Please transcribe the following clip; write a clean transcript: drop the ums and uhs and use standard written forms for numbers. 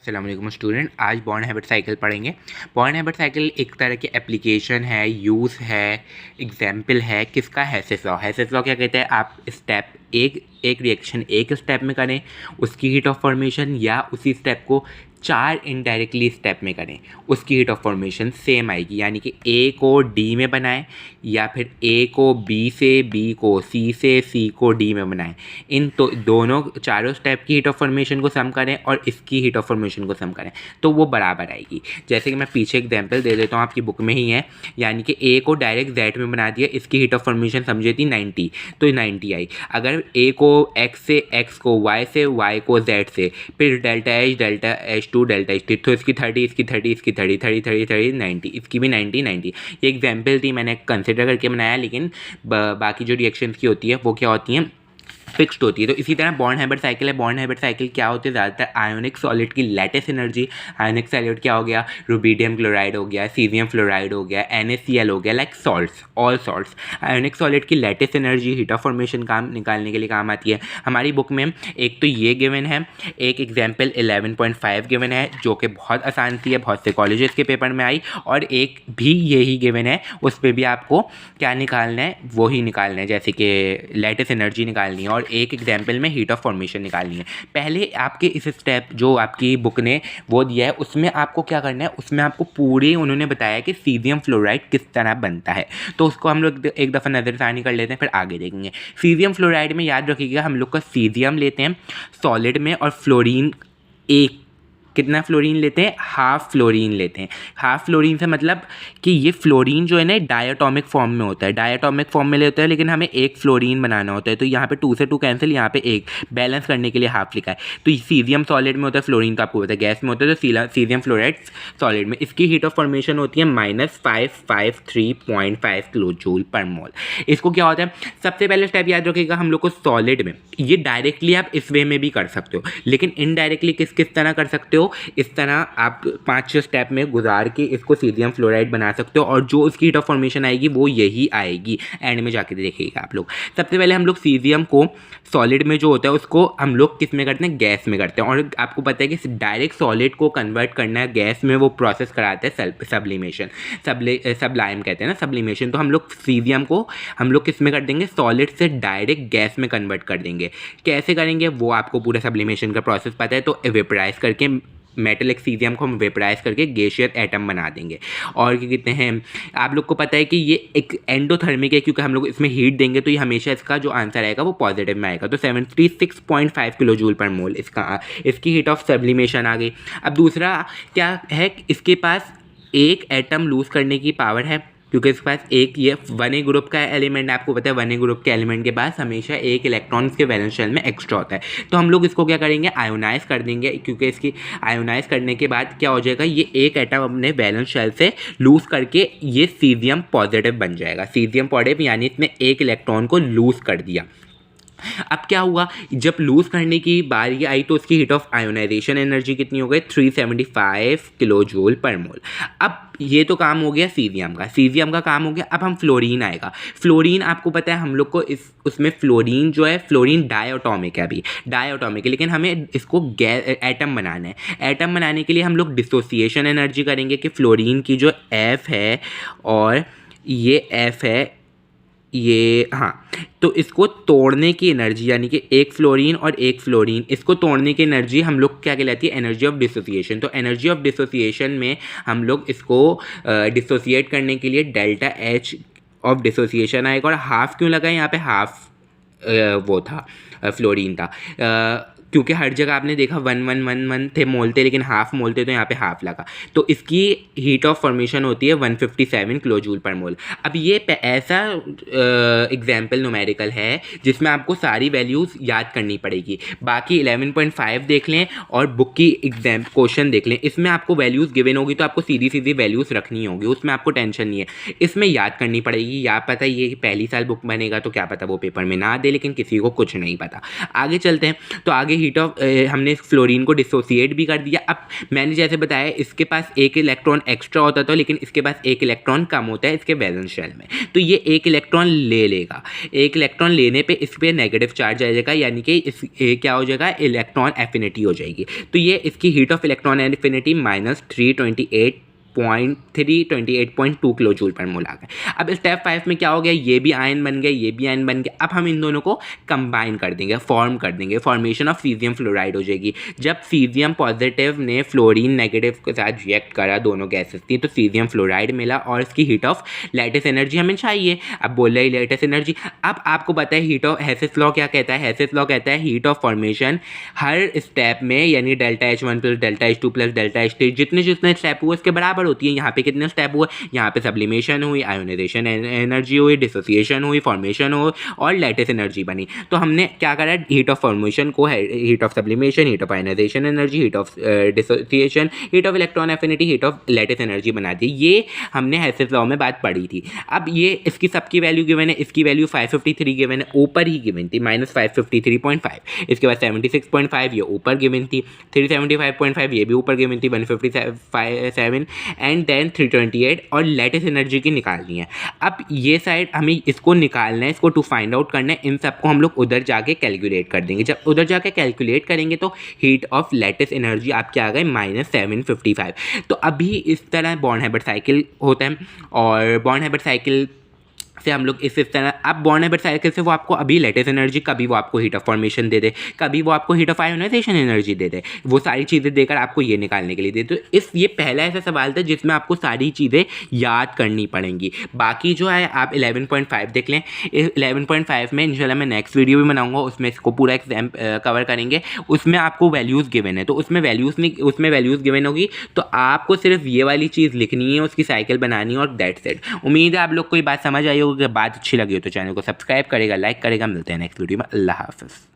अस्सलाम वालेकुम स्टूडेंट, आज बॉर्न हैबिट साइकिल पढ़ेंगे। बॉर्न हैबिट साइकिल एक तरह की एप्लीकेशन है, यूज़ है, एग्जाम्पल है। किसका? Hess's law. हेसेस लॉ क्या कहते हैं? आप स्टेप एक रिएक्शन एक स्टेप में करें, उसकी हीट ऑफ फॉर्मेशन, या उसी स्टेप को 4 इनडायरेक्टली स्टेप में करें, उसकी हीट ऑफ फॉर्मेशन सेम आएगी। यानी कि ए को डी में बनाएं, या फिर ए को बी से, बी को सी से, सी को डी में बनाएं। इन तो दोनों चारों स्टेप की हीट ऑफ फॉर्मेशन को सम करें और इसकी हीट ऑफ फॉर्मेशन को सम करें, तो वो बराबर आएगी। जैसे कि मैं पीछे एग्जांपल दे देता हूँ, आपकी बुक में ही है। यानी कि ए को डायरेक्ट जेड में बना दिया, इसकी हीट ऑफ फॉर्मेशन समझे थी 90, तो 90 आई। अगर ए को एक्स से, एक्स को वाई से, वाई को जेड से, फिर delta H two delta H थी, तो इसकी 30, इसकी 30, इसकी 30, 30, 30, 30, 90, इसकी भी 90, 90। ये एग्जाम्पल थी, मैंने कंसिडर करके बनाया, लेकिन बाकी जो रिएक्शंस की होती है वो क्या होती हैं? फिक्स्ड होती है। तो इसी तरह बॉर्न हैबिट साइकिल है। बॉर्न हैबिट साइकिल क्या होती है? ज़्यादातर आयोनिक सॉलिड की लेटेस्ट एनर्जी। आयोनिक सॉलिड क्या हो गया? रुबीडियम क्लोराइड हो गया, सीजियम फ्लोराइड हो गया, NaCl हो गया, like salts, all salts. Ionic solid की lattice energy heat of formation काम निकालने के लिए काम आती है। हमारी बुक में एक तो ये गिवन है, एक एग्जाम्पल 11.5 गिवन है, जो कि बहुत आसान सी है, बहुत से कॉलेजेस के पेपर में आई, और एक भी यही गिवन है, उस पर भी आपको क्या निकालना है? वही निकालना है, जैसे कि लेटेस्ट एनर्जी निकालनी है, और एक एग्जाम्पल में हीट ऑफ फॉर्मेशन निकालनी है। पहले आपके इस स्टेप जो आपकी बुक ने वो दिया है, उसमें आपको क्या करना है? उसमें आपको पूरे उन्होंने बताया कि सीजियम फ्लोराइड किस तरह बनता है, तो उसको हम लोग एक दफ़ा नज़रसानी कर लेते हैं, फिर आगे देखेंगे। सीजियम फ्लोराइड में याद रखिएगा, हम लोग का सीजियम लेते हैं सॉलिड में, और फ्लोरीन एक कितना फ्लोरीन लेते हैं? हाफ फ्लोरीन लेते हैं। हाफ फ्लोरीन से मतलब कि ये फ्लोरीन जो है ना डायटोमिक फॉर्म में होता है, डायटोमिक फॉर्म में लेते हैं, लेकिन हमें एक फ्लोरीन बनाना होता है, तो यहाँ पे 2 से 2 कैंसिल, यहाँ पे एक बैलेंस करने के लिए हाफ लिखा है। तो सीजियम सॉलिड में होता है, फ्लोरीन तो आपको पता है गैस में होता है, तो सीजियम फ्लोराइड सॉलिड में, इसकी हीट ऑफ फॉर्मेशन होती है -553.5 किलो जूल पर मोल। इसको क्या होता है? सबसे पहले स्टेप याद रखिएगा, हम लोग को सॉलिड में, ये डायरेक्टली आप इस वे में भी कर सकते हो, लेकिन इनडायरेक्टली किस तरह कर सकते हो? इस तरह आप 5-6 स्टेप में गुजार के इसको सीजियम फ्लोराइड बना सकते हो, और जो उसकी हीट ऑफ फॉर्मेशन आएगी वो यही आएगी। एंड में जाके देखिएगा आप लोग। सबसे पहले हम लोग सीजियम को सॉलिड में जो होता है उसको हम लोग किस में करते हैं? गैस में करते हैं। और आपको पता है कि डायरेक्ट सॉलिड को कन्वर्ट करना है गैस में, वो प्रोसेस कराते हैं सब्लिमेशन, सबलाइम कहते हैं ना, सब्लिमेशन। तो हम लोग सीजियम को हम लोग किस में कर देंगे? सॉलिड से डायरेक्ट गैस में कन्वर्ट कर देंगे। कैसे करेंगे वो आपको पूरा सब्लिमेशन का प्रोसेस पता है, तो वेपराइज करके मेटलिक सीजियम को हम वेपराइज करके गैसियस एटम बना देंगे। और क्या कहते हैं, आप लोग को पता है कि ये एक एंडोथर्मिक है, क्योंकि हम लोग इसमें हीट देंगे तो ये हमेशा इसका जो आंसर आएगा वो पॉजिटिव में आएगा। तो 76.5 किलो जूल पर मोल इसकी हीट ऑफ सब्लिमेशन आ गई। अब दूसरा क्या है? इसके पास एक एटम लूज करने की पावर है, क्योंकि इसके पास एक ये 1A ग्रुप का एलिमेंट, आपको पता है 1A ग्रुप के एलिमेंट के पास हमेशा एक इलेक्ट्रॉन इसके वैलेंस शेल में एक्स्ट्रा होता है। तो हम लोग इसको क्या करेंगे? आयोनाइज कर देंगे, क्योंकि इसकी आयोनाइज करने के बाद क्या हो जाएगा? ये एक एटम अपने वैलेंस शेल से लूज करके ये सीजियम पॉजिटिव बन जाएगा। सीजियम पॉजिटिव यानी इसने एक इलेक्ट्रॉन को लूज कर दिया। अब क्या हुआ? जब लूज करने की बारी आई तो उसकी हीट ऑफ आयोनाइजेशन एनर्जी कितनी हो गई? 375 किलो जूल पर मोल। अब ये तो काम हो गया सीजियम का काम हो गया। अब हम फ्लोरीन आएगा। फ्लोरीन आपको पता है हम लोग को उसमें फ्लोरीन जो है, फ्लोरीन डायटोमिक है, अभी डायटोमिक है, लेकिन हमें इसको एटम बनाना है। एटम बनाने के लिए हम लोग डिसोसिएशन एनर्जी करेंगे कि फ्लोरीन की जो F है और ये F है, ये हाँ, तो इसको तोड़ने की एनर्जी, यानी कि एक फ्लोरीन और एक फ्लोरीन, इसको तोड़ने की एनर्जी हम लोग क्या कहलाती है? Energy of dissociation. तो एनर्जी ऑफ डिसोसिएशन में हम लोग इसको डिसोसिएट करने के लिए डेल्टा H ऑफ डिसोसिएशन आएगा। और हाफ क्यों लगा? यहाँ पे हाफ वो था, फ्लोरीन था, क्योंकि हर जगह आपने देखा 1 थे मोलते, लेकिन हाफ मोलते, तो यहाँ पे हाफ लगा। तो इसकी हीट ऑफ फॉर्मेशन होती है 157 किलो जूल पर मोल। अब ये ऐसा एग्जाम्पल न्यूमेरिकल है जिसमें आपको सारी वैल्यूज़ याद करनी पड़ेगी। बाकी 11.5 देख लें और बुक की एग्जाम क्वेश्चन देख लें, इसमें आपको वैल्यूज़ गिवन होगी तो आपको सीधी सीधी वैल्यूज़ रखनी होगी, उसमें आपको टेंशन नहीं है। इसमें याद करनी पड़ेगी। या पता ये पहली साल बुक बनेगा तो क्या पता वो पेपर में ना दे, लेकिन किसी को कुछ नहीं पता। आगे चलते हैं। तो आगे हीट ऑफ हमने फ्लोरीन को डिसोसिएट भी कर दिया। अब मैंने जैसे बताया इसके पास एक इलेक्ट्रॉन एक्स्ट्रा होता था, लेकिन इसके पास एक इलेक्ट्रॉन कम होता है इसके वैलेंस शेल में, तो ये एक इलेक्ट्रॉन ले लेगा। एक इलेक्ट्रॉन लेने पे इस पर नेगेटिव चार्ज आ जाएगा, यानी कि इस क्या हो जाएगा, इलेक्ट्रॉन एफिनिटी हो जाएगी। तो ये इसकी heat of electron affinity -328.2 kilo joule per mole आ गए। अब स्टेप 5 में क्या हो गया, ये भी आयन बन गए, ये भी आयन बन गए। अब हम इन दोनों को कंबाइन कर देंगे, फॉर्म कर देंगे, फॉर्मेशन ऑफ सीजियम फ्लोराइड हो जाएगी। जब सीजियम पॉजिटिव ने फ्लोरीन नेगेटिव के साथ रिएक्ट करा, दोनों गैसेस थी, तो सीजियम फ्लोराइड मिला और इसकी हीट ऑफ लैटिस एनर्जी हमें चाहिए। अब बोल रही लैटिस एनर्जी। अब आपको पता है हीट ऑफ हेसिस लॉ क्या कहता है, हेसिस लॉ कहता है heat of formation her step में, यानी ΔH1 + ΔH2 + ΔH3 जितने जितने स्टेप हुए इसके बराबर होती है। यहाँ पे कितने स्टेप हुए, यहाँ पे सब्लिमेशन हुई, आयोनाइजेशन एनर्जी हुई, डिसोसिएशन हुई, फॉर्मेशन हुई और लैटिस एनर्जी बनी। तो हमने क्या करा, हीट ऑफ फॉर्मेशन को heat of sublimation, heat of ionization energy, heat of dissociation, heat of electron affinity, heat of lattice energy बना दी। ये हमने हेसिस लॉ में बात पढ़ी थी। अब ये इसकी सबकी वैल्यू गिवन है, इसकी वैल्यू 553 गिवन है, ऊपर ही गिवन थी -553.5। इसके बाद 76.5 ये ऊपर गिवन थी, 375.5 ये भी ऊपर गिवन थी, 157 एंड देन 328 और लेटिस एनर्जी की निकालनी है। अब ये साइड हमें इसको निकालना है, इसको टू फाइंड आउट करना है। इन सबको हम लोग उधर जाके कैलकुलेट कर देंगे। जब उधर जाके कैलकुलेट करेंगे तो हीट ऑफ लेटिस एनर्जी आपके आ गए -755। तो अभी इस तरह बॉन्ड हाइब्रिड साइकिल होता है और बॉन्ड हाइब्रिड साइकिल से हम लोग इस तरह, अब बॉन्ड हाइब्रिड साइकिल से वो आपको अभी लेटिस एनर्जी, कभी वो आपको हीट ऑफ फॉर्मेशन दे दे, कभी वो आपको हीट ऑफ आयोनाइजेशन एनर्जी दे दे, वो सारी चीज़ें देकर आपको ये निकालने के लिए दे। तो ये पहला ऐसा सवाल था जिसमें आपको सारी चीज़ें याद करनी पड़ेंगी। बाकी जो है आप 11.5 देख लें। 11.5 में इंशाल्लाह मैं नेक्स्ट वीडियो भी बनाऊंगा, उसमें इसको पूरा एग्जाम कवर करेंगे। उसमें आपको वैल्यूज़ गिवन है, तो उसमें वैल्यूज़ गिवन होगी, तो आपको सिर्फ ये वाली चीज़ लिखनी है, उसकी साइकिल बनानी है और दैट्स इट। उम्मीद है आप लोग को ये बात समझ आई होगी। अगर बात अच्छी लगी हो तो चैनल को सब्सक्राइब करेगा, लाइक करेगा। मिलते हैं नेक्स्ट वीडियो में। अल्लाह हाफ़िज़।